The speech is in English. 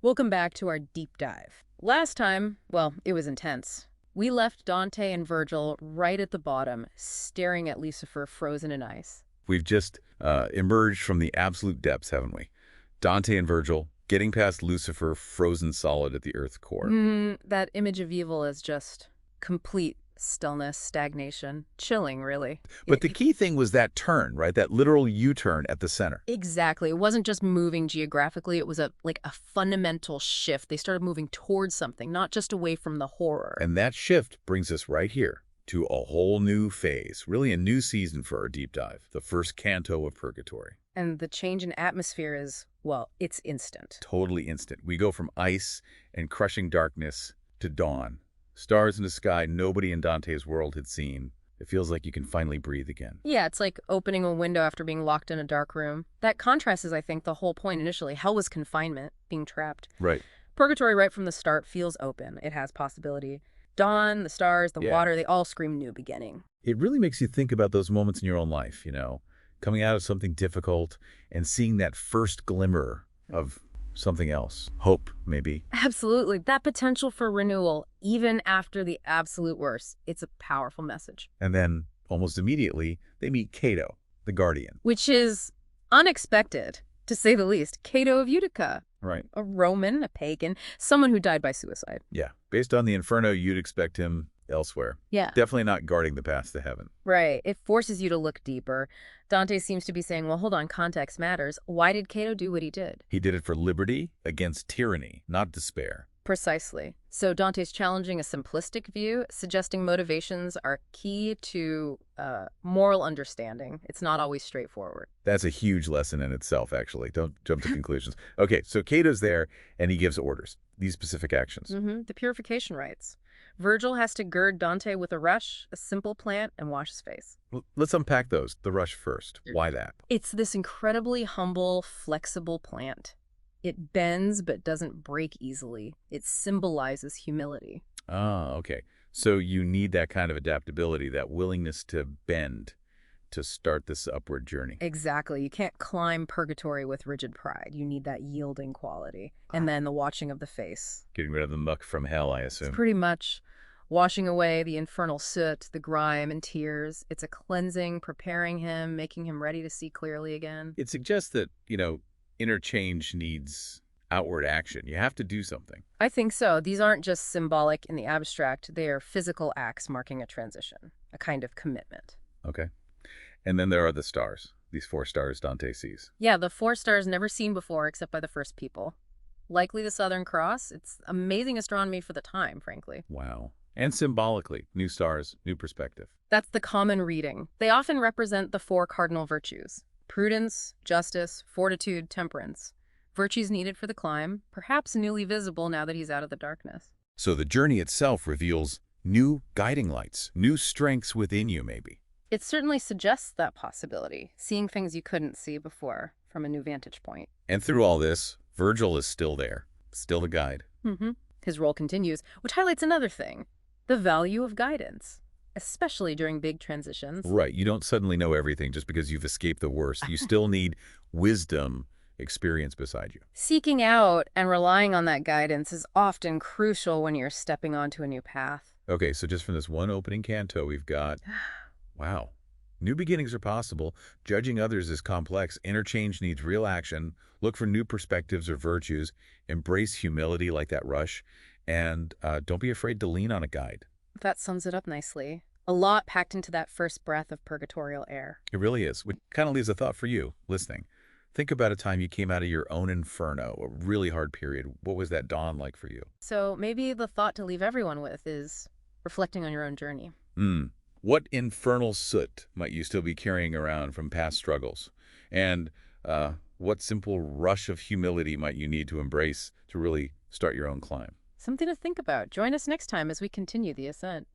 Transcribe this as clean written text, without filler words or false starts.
Welcome back to our deep dive. Last time, well, it was intense. We left Dante and Virgil right at the bottom, staring at Lucifer frozen in ice. We've just emerged from the absolute depths, haven't we? Dante and Virgil getting past Lucifer frozen solid at the Earth's core. That image of evil is just complete stillness, stagnation, chilling, really. But the key thing was that turn, right? That literal U-turn at the center. Exactly. It wasn't just moving geographically, it was a fundamental shift. They started moving towards something, not just away from the horror. And that shift brings us right here to a whole new phase, really a new season for our deep dive, the first canto of Purgatory. And the change in atmosphere is, well, it's instant. Totally instant. We go from ice and crushing darkness to dawn. Stars in the sky nobody in Dante's world had seen. It feels like you can finally breathe again. Yeah, it's like opening a window after being locked in a dark room. That contrast is, I think, the whole point initially. Hell was confinement, being trapped. Right. Purgatory, right from the start, feels open. It has possibility. Dawn, the stars, the water, they all scream new beginning. It really makes you think about those moments in your own life, coming out of something difficult and seeing that first glimmer of something else. Hope, maybe. Absolutely. That potential for renewal, even after the absolute worst, it's a powerful message. And then, almost immediately, they meet Cato, the guardian. Which is unexpected, to say the least. Cato of Utica. Right. A Roman, a pagan, someone who died by suicide. Yeah. Based on the Inferno, you'd expect him elsewhere. Yeah. Definitely not guarding the path to heaven. Right. It forces you to look deeper. Dante seems to be saying, well, hold on, context matters. Why did Cato do what he did? He did it for liberty against tyranny, not despair. Precisely. So Dante's challenging a simplistic view, suggesting motivations are key to moral understanding. It's not always straightforward. That's a huge lesson in itself, actually. Don't jump to conclusions. Okay, so Cato's there, and he gives orders, these specific actions. The purification rites. Virgil has to gird Dante with a rush, a simple plant, and wash his face. Well, let's unpack those. The rush first. Why that? It's this incredibly humble, flexible plant. It bends but doesn't break easily. It symbolizes humility. Ah, okay. So you need that kind of adaptability, that willingness to bend to start this upward journey. Exactly. You can't climb purgatory with rigid pride. You need that yielding quality. And then the watching of the face. Getting rid of the muck from hell, I assume. It's pretty much washing away the infernal soot, the grime and tears. It's a cleansing, preparing him, making him ready to see clearly again. It suggests that, interchange needs outward action. You have to do something. I think so. These aren't just symbolic in the abstract. They are physical acts marking a transition, a kind of commitment. Okay. And then there are the stars, these 4 stars Dante sees. Yeah, the 4 stars never seen before except by the first people. Likely the Southern Cross. It's amazing astronomy for the time, frankly. Wow. And symbolically, new stars, new perspective. That's the common reading. They often represent the 4 cardinal virtues: prudence, justice, fortitude, temperance. Virtues needed for the climb, perhaps newly visible now that he's out of the darkness. So the journey itself reveals new guiding lights, new strengths within you, maybe. It certainly suggests that possibility, seeing things you couldn't see before from a new vantage point. And through all this, Virgil is still there, still the guide. His role continues, which highlights another thing: the value of guidance, especially during big transitions. Right. You don't suddenly know everything just because you've escaped the worst. You still need wisdom, experience beside you. Seeking out and relying on that guidance is often crucial when you're stepping onto a new path. Okay, so just from this one opening canto, we've got, wow, new beginnings are possible. Judging others is complex. Interchange needs real action. Look for new perspectives or virtues. Embrace humility like that rush. And don't be afraid to lean on a guide. That sums it up nicely. A lot packed into that first breath of purgatorial air. It really is. Which kind of leaves a thought for you, listening. Think about a time you came out of your own inferno, a really hard period. What was that dawn like for you? So maybe the thought to leave everyone with is reflecting on your own journey. What infernal soot might you still be carrying around from past struggles? And what simple rush of humility might you need to embrace to really start your own climb? Something to think about. Join us next time as we continue the ascent.